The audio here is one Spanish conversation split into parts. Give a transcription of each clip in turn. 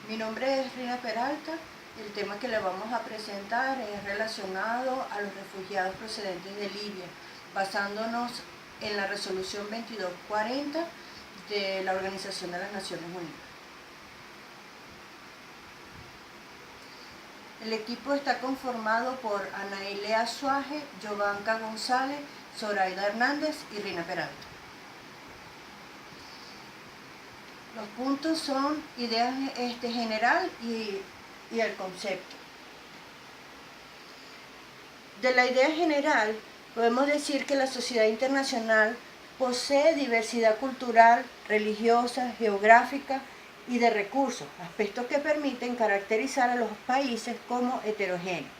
Mi nombre es Rina Peralta. El tema que le vamos a presentar es relacionado a los refugiados procedentes de Libia, basándonos en la resolución 2240 de la Organización de las Naciones Unidas. El equipo está conformado por Anailea Suaje, Jovanka González, Zoraida Hernández y Rina Peralta. Los puntos son ideas general y el concepto. De la idea general, podemos decir que la sociedad internacional posee diversidad cultural, religiosa, geográfica y de recursos, aspectos que permiten caracterizar a los países como heterogéneos.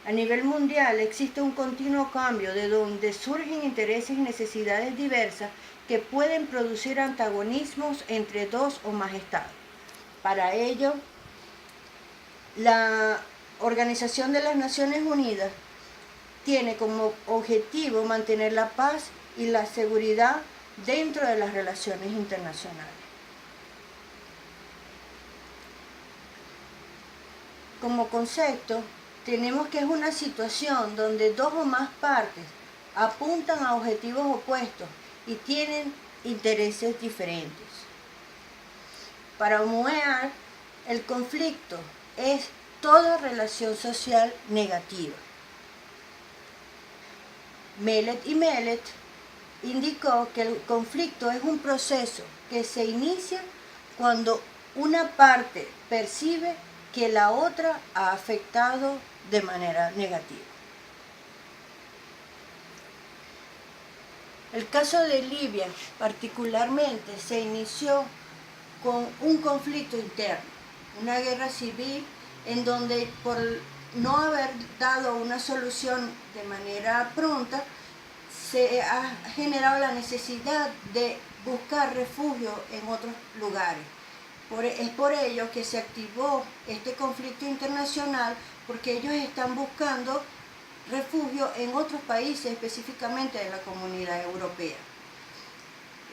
A nivel mundial existe un continuo cambio de donde surgen intereses y necesidades diversas que pueden producir antagonismos entre dos o más estados. Para ello, la Organización de las Naciones Unidas tiene como objetivo mantener la paz y la seguridad dentro de las relaciones internacionales. Como concepto, tenemos que es una situación donde dos o más partes apuntan a objetivos opuestos y tienen intereses diferentes. Para Oumuamua, el conflicto es toda relación social negativa. Mellet y Mellet indicó que el conflicto es un proceso que se inicia cuando una parte percibe que la otra ha afectado de manera negativa. El caso de Libia particularmente se inició con un conflicto interno, una guerra civil en donde por no haber dado una solución de manera pronta, se ha generado la necesidad de buscar refugio en otros lugares. Es por ello que se activó este conflicto internacional, porque ellos están buscando refugio en otros países, específicamente de la Comunidad Europea.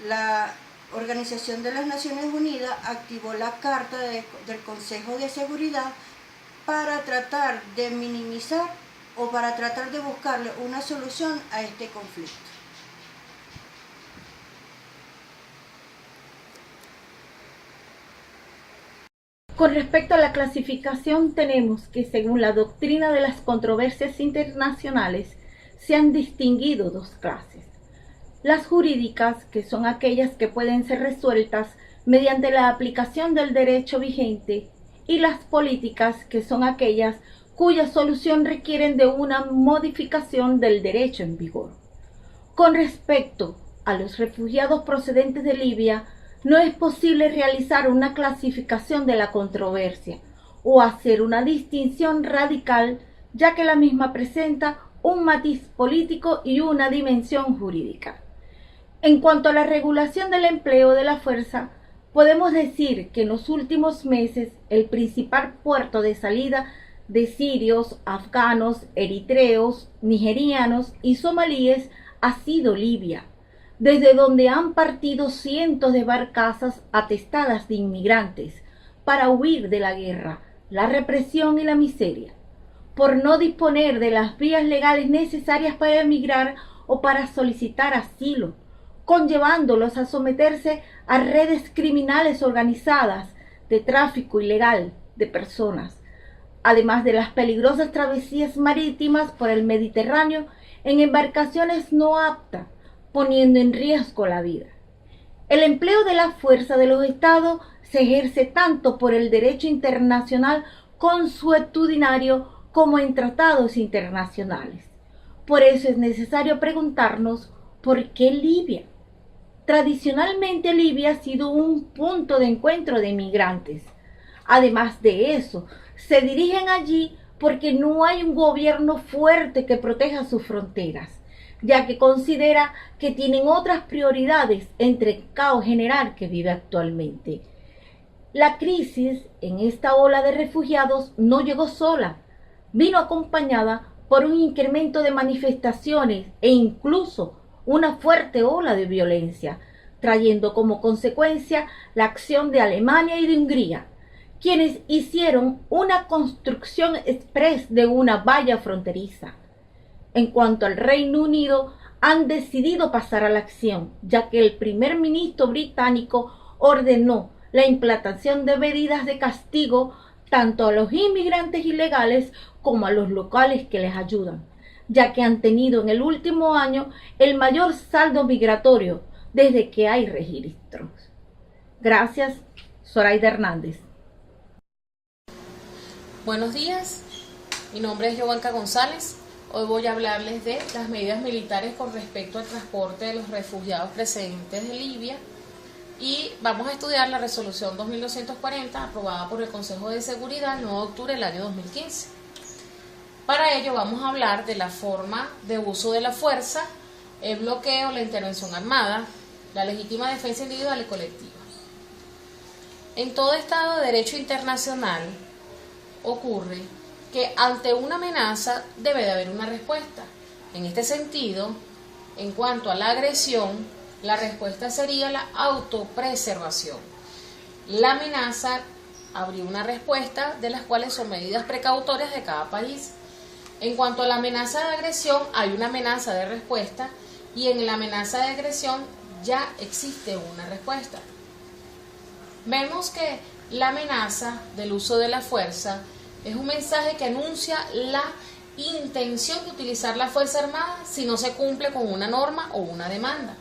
La Organización de las Naciones Unidas activó la Carta del Consejo de Seguridad para tratar de minimizar o para tratar de buscarle una solución a este conflicto. Con respecto a la clasificación, tenemos que según la doctrina de las controversias internacionales, se han distinguido dos clases. Las jurídicas, que son aquellas que pueden ser resueltas mediante la aplicación del derecho vigente, y las políticas, que son aquellas cuya solución requieren de una modificación del derecho en vigor. Con respecto a los refugiados procedentes de Libia, no es posible realizar una clasificación de la controversia o hacer una distinción radical, ya que la misma presenta un matiz político y una dimensión jurídica. En cuanto a la regulación del empleo de la fuerza, podemos decir que en los últimos meses el principal puerto de salida de sirios, afganos, eritreos, nigerianos y somalíes ha sido Libia, desde donde han partido cientos de barcazas atestadas de inmigrantes para huir de la guerra, la represión y la miseria, por no disponer de las vías legales necesarias para emigrar o para solicitar asilo, conllevándolos a someterse a redes criminales organizadas de tráfico ilegal de personas, además de las peligrosas travesías marítimas por el Mediterráneo en embarcaciones no aptas, poniendo en riesgo la vida. El empleo de la fuerza de los estados se ejerce tanto por el derecho internacional consuetudinario como en tratados internacionales. Por eso es necesario preguntarnos ¿por qué Libia? Tradicionalmente Libia ha sido un punto de encuentro de migrantes. Además de eso, se dirigen allí porque no hay un gobierno fuerte que proteja sus fronteras, ya que considera que tienen otras prioridades entre el caos general que vive actualmente. La crisis en esta ola de refugiados no llegó sola, vino acompañada por un incremento de manifestaciones e incluso una fuerte ola de violencia, trayendo como consecuencia la acción de Alemania y de Hungría, quienes hicieron una construcción express de una valla fronteriza. En cuanto al Reino Unido, han decidido pasar a la acción, ya que el primer ministro británico ordenó la implantación de medidas de castigo tanto a los inmigrantes ilegales como a los locales que les ayudan, ya que han tenido en el último año el mayor saldo migratorio desde que hay registros. Gracias, Zoraida Hernández. Buenos días, mi nombre es Giovanca González. Hoy voy a hablarles de las medidas militares con respecto al transporte de los refugiados procedentes de Libia y vamos a estudiar la resolución 2240 aprobada por el Consejo de Seguridad el 9 de octubre del año 2015. Para ello vamos a hablar de la forma de uso de la fuerza, el bloqueo, la intervención armada, la legítima defensa individual y colectiva. En todo Estado de Derecho Internacional ocurre que ante una amenaza debe de haber una respuesta. En este sentido, en cuanto a la agresión, la respuesta sería la autopreservación. La amenaza habría una respuesta, de las cuales son medidas precautorias de cada país. En cuanto a la amenaza de agresión, hay una amenaza de respuesta y en la amenaza de agresión ya existe una respuesta. Vemos que la amenaza del uso de la fuerza es un mensaje que anuncia la intención de utilizar la fuerza armada si no se cumple con una norma o una demanda.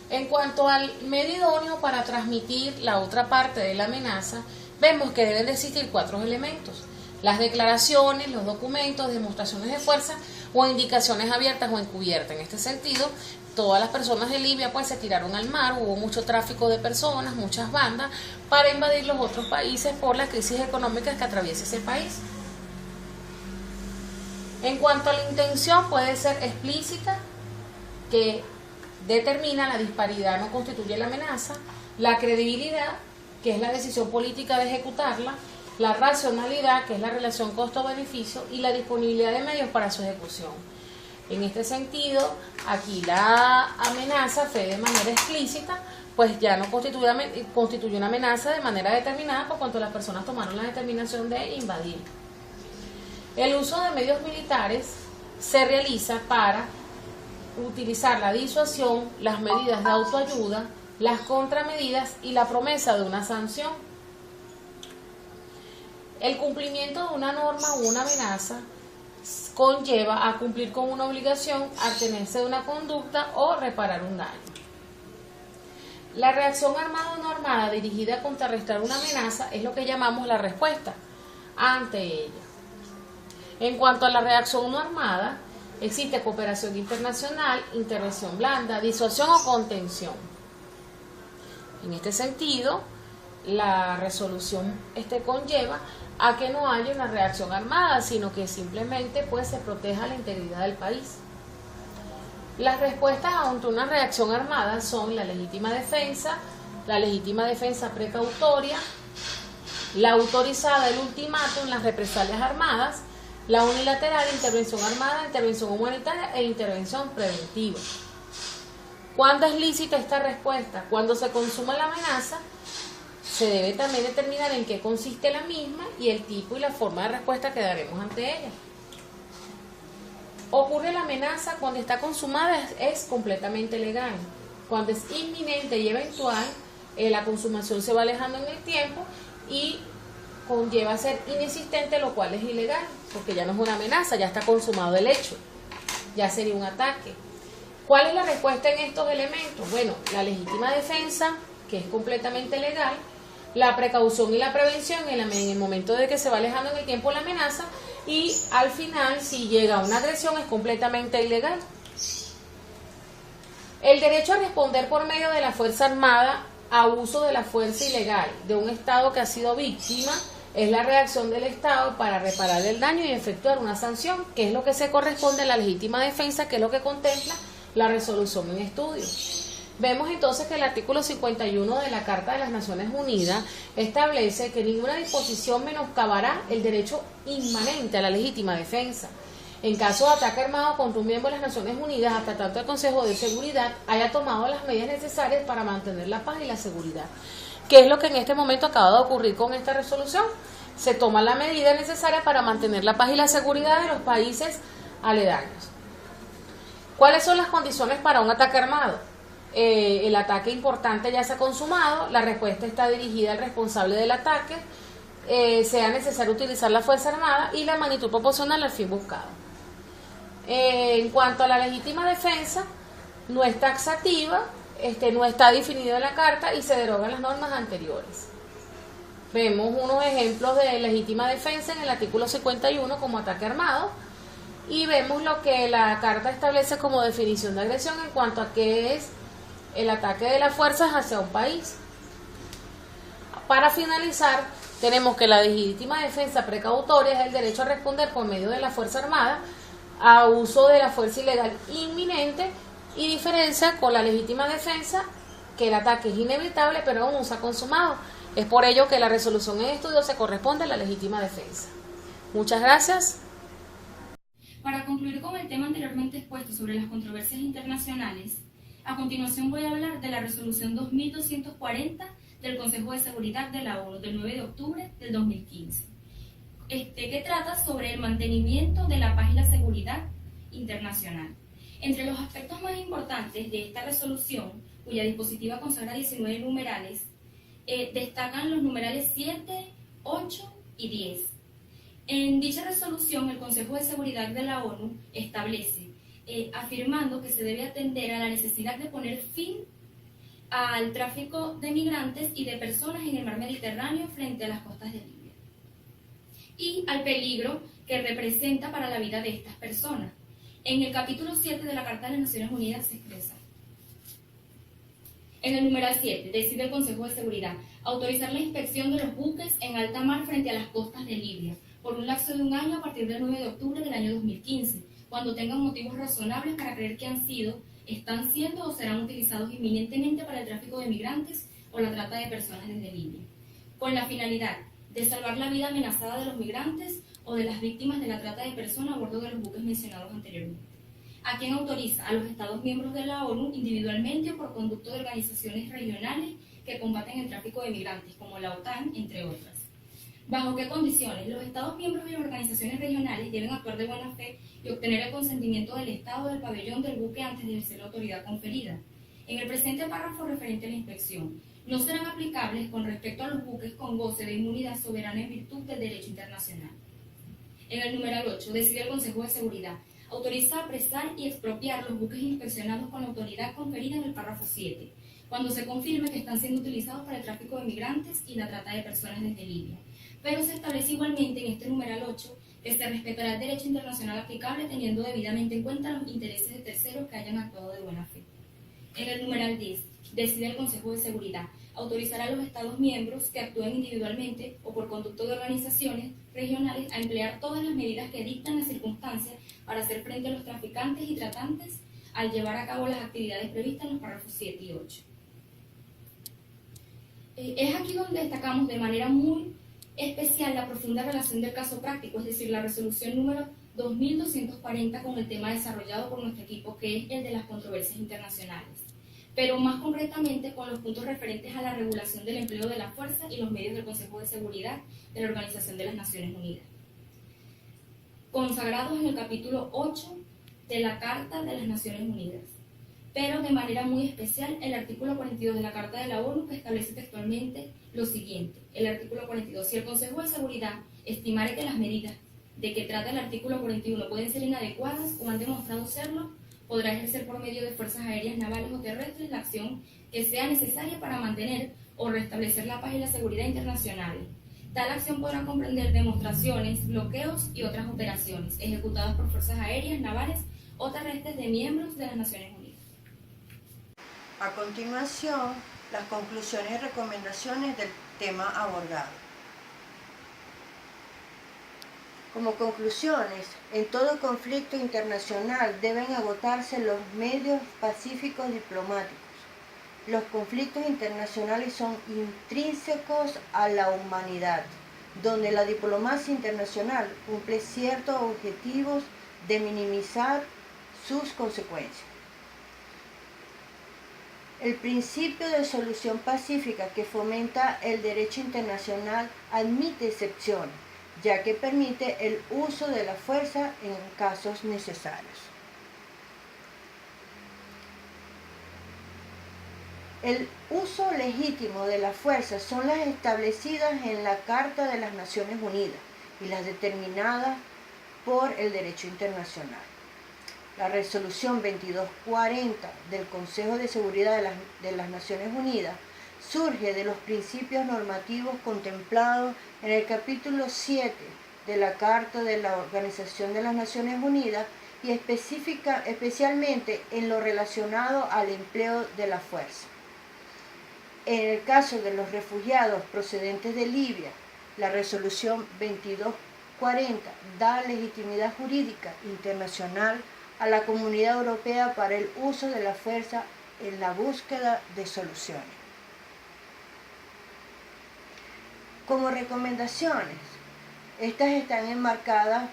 En cuanto al medio idóneo para transmitir la otra parte de la amenaza, vemos que deben de existir 4 elementos: las declaraciones, los documentos, demostraciones de fuerza o indicaciones abiertas o encubiertas. En este sentido, todas las personas de Libia pues se tiraron al mar, hubo mucho tráfico de personas, muchas bandas para invadir los otros países por las crisis económicas que atraviesa ese país. En cuanto a la intención, puede ser explícita, que determina la disparidad, no constituye la amenaza, la credibilidad, que es la decisión política de ejecutarla, la racionalidad, que es la relación costo-beneficio, y la disponibilidad de medios para su ejecución. En este sentido, aquí la amenaza fue de manera explícita, pues ya no constituye una amenaza de manera determinada por cuanto las personas tomaron la determinación de invadir. El uso de medios militares se realiza para utilizar la disuasión, las medidas de autoayuda, las contramedidas y la promesa de una sanción. El cumplimiento de una norma o una amenaza conlleva a cumplir con una obligación, abstenerse de una conducta o reparar un daño. La reacción armada o no armada dirigida a contrarrestar una amenaza es lo que llamamos la respuesta ante ella. En cuanto a la reacción no armada, existe cooperación internacional, intervención blanda, disuasión o contención. En este sentido, la resolución conlleva a que no haya una reacción armada, sino que simplemente pues se proteja la integridad del país. Las respuestas ante una reacción armada son la legítima defensa precautoria, la autorizada, el ultimátum, las represalias armadas, la unilateral, intervención armada, intervención humanitaria e intervención preventiva. ¿Cuándo es lícita esta respuesta? Cuando se consuma la amenaza, se debe también determinar en qué consiste la misma y el tipo y la forma de respuesta que daremos ante ella. Ocurre la amenaza cuando está consumada, es completamente legal. Cuando es inminente y eventual, la consumación se va alejando en el tiempo y conlleva a ser inexistente, lo cual es ilegal, porque ya no es una amenaza, ya está consumado el hecho, ya sería un ataque. ¿Cuál es la respuesta en estos elementos? Bueno, la legítima defensa, que es completamente legal, la precaución y la prevención en el momento de que se va alejando en el tiempo la amenaza, y al final, si llega a una agresión, es completamente ilegal. El derecho a responder por medio de la fuerza armada a uso de la fuerza ilegal de un Estado que ha sido víctima es la reacción del Estado para reparar el daño y efectuar una sanción, que es lo que se corresponde a la legítima defensa, que es lo que contempla la resolución en estudio. Vemos entonces que el artículo 51 de la Carta de las Naciones Unidas establece que ninguna disposición menoscabará el derecho inmanente a la legítima defensa. En caso de ataque armado contra un miembro de las Naciones Unidas, hasta tanto el Consejo de Seguridad haya tomado las medidas necesarias para mantener la paz y la seguridad. ¿Qué es lo que en este momento acaba de ocurrir con esta resolución? Se toma la medida necesaria para mantener la paz y la seguridad de los países aledaños. ¿Cuáles son las condiciones para un ataque armado? El ataque importante ya se ha consumado, la respuesta está dirigida al responsable del ataque, sea necesario utilizar la fuerza armada y la magnitud proporcional al fin buscado. En cuanto a la legítima defensa, no es taxativa, no está definido en la Carta y se derogan las normas anteriores. Vemos unos ejemplos de legítima defensa en el artículo 51 como ataque armado y vemos lo que la Carta establece como definición de agresión en cuanto a qué es el ataque de las fuerzas hacia un país. Para finalizar, tenemos que la legítima defensa precautoria es el derecho a responder por medio de la fuerza armada a uso de la fuerza ilegal inminente y diferencia con la legítima defensa que el ataque es inevitable pero aún no se ha consumado. Es por ello que la resolución en estudio se corresponde a la legítima defensa. Muchas gracias. Para concluir con el tema anteriormente expuesto sobre las controversias internacionales, a continuación voy a hablar de la resolución 2240 del Consejo de Seguridad de la ONU del 9 de octubre del 2015, que trata sobre el mantenimiento de la paz y la seguridad internacional. Entre los aspectos más importantes de esta resolución, cuya dispositiva consagra 19 numerales, destacan los numerales 7, 8 y 10. En dicha resolución, el Consejo de Seguridad de la ONU establece, afirmando que se debe atender a la necesidad de poner fin al tráfico de migrantes y de personas en el mar Mediterráneo frente a las costas de Libia, y al peligro que representa para la vida de estas personas. En el capítulo 7 de la Carta de las Naciones Unidas se expresa. En el numeral 7, decide el Consejo de Seguridad autorizar la inspección de los buques en alta mar frente a las costas de Libia, por un lapso de un año a partir del 9 de octubre del año 2015, cuando tengan motivos razonables para creer que han sido, están siendo o serán utilizados inminentemente para el tráfico de migrantes o la trata de personas desde Libia, con la finalidad de salvar la vida amenazada de los migrantes o de las víctimas de la trata de personas a bordo de los buques mencionados anteriormente. ¿A quién autoriza? A los Estados miembros de la ONU, individualmente o por conducto de organizaciones regionales que combaten el tráfico de migrantes, como la OTAN, entre otras. ¿Bajo qué condiciones? Los Estados miembros y las organizaciones regionales deben actuar de buena fe y obtener el consentimiento del Estado del pabellón del buque antes de ejercer la autoridad conferida. En el presente párrafo referente a la inspección, no serán aplicables con respecto a los buques con goce de inmunidad soberana en virtud del derecho internacional. En el numeral 8, decide el Consejo de Seguridad autoriza apresar y expropiar los buques inspeccionados con la autoridad conferida en el párrafo 7, cuando se confirme que están siendo utilizados para el tráfico de migrantes y la trata de personas desde Libia. Pero se establece igualmente en este numeral 8 que se respetará el derecho internacional aplicable teniendo debidamente en cuenta los intereses de terceros que hayan actuado de buena fe. En el numeral 10, decide el Consejo de Seguridad autorizar a los Estados miembros que actúen individualmente o por conducto de organizaciones regionales a emplear todas las medidas que dictan las circunstancias para hacer frente a los traficantes y tratantes al llevar a cabo las actividades previstas en los párrafos 7 y 8. Es aquí donde destacamos de manera muy especial la profunda relación del caso práctico, es decir, la resolución número 2240 con el tema desarrollado por nuestro equipo, que es el de las controversias internacionales, pero más concretamente con los puntos referentes a la regulación del empleo de la fuerza y los medios del Consejo de Seguridad de la Organización de las Naciones Unidas, consagrados en el capítulo 8 de la Carta de las Naciones Unidas, pero de manera muy especial el artículo 42 de la Carta de la ONU, que establece textualmente lo siguiente. El artículo 42, si el Consejo de Seguridad estimare que las medidas de que trata el artículo 41 pueden ser inadecuadas o han demostrado serlo, podrá ejercer por medio de fuerzas aéreas, navales o terrestres la acción que sea necesaria para mantener o restablecer la paz y la seguridad internacionales. Tal acción podrá comprender demostraciones, bloqueos y otras operaciones ejecutadas por fuerzas aéreas, navales o terrestres de miembros de las Naciones Unidas. A continuación, las conclusiones y recomendaciones del tema abordado. Como conclusiones, en todo conflicto internacional deben agotarse los medios pacíficos diplomáticos. Los conflictos internacionales son intrínsecos a la humanidad, donde la diplomacia internacional cumple ciertos objetivos de minimizar sus consecuencias. El principio de solución pacífica que fomenta el derecho internacional admite excepciones, ya que permite el uso de la fuerza en casos necesarios. El uso legítimo de la fuerza son las establecidas en la Carta de las Naciones Unidas y las determinadas por el derecho internacional. La resolución 2240 del Consejo de Seguridad de las Naciones Unidas surge de los principios normativos contemplados en el capítulo 7 de la Carta de la Organización de las Naciones Unidas y especialmente en lo relacionado al empleo de la fuerza. En el caso de los refugiados procedentes de Libia, la resolución 2240 da legitimidad jurídica internacional a la Comunidad Europea para el uso de la fuerza en la búsqueda de soluciones. Como recomendaciones, estas están enmarcadas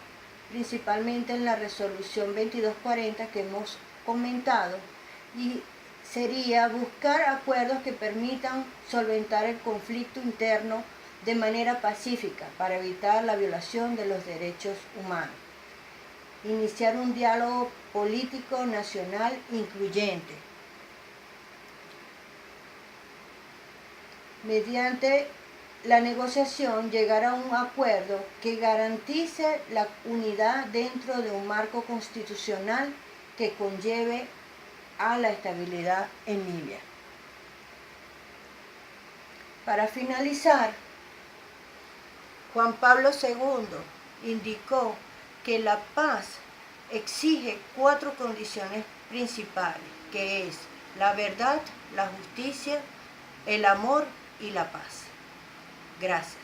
principalmente en la resolución 2240 que hemos comentado y sería buscar acuerdos que permitan solventar el conflicto interno de manera pacífica para evitar la violación de los derechos humanos. Iniciar un diálogo político nacional incluyente. Mediante la negociación llegar a un acuerdo que garantice la unidad dentro de un marco constitucional que conlleve a la estabilidad en Libia. Para finalizar, Juan Pablo II indicó que la paz exige 4 condiciones principales, que es la verdad, la justicia, el amor y la paz. Gracias.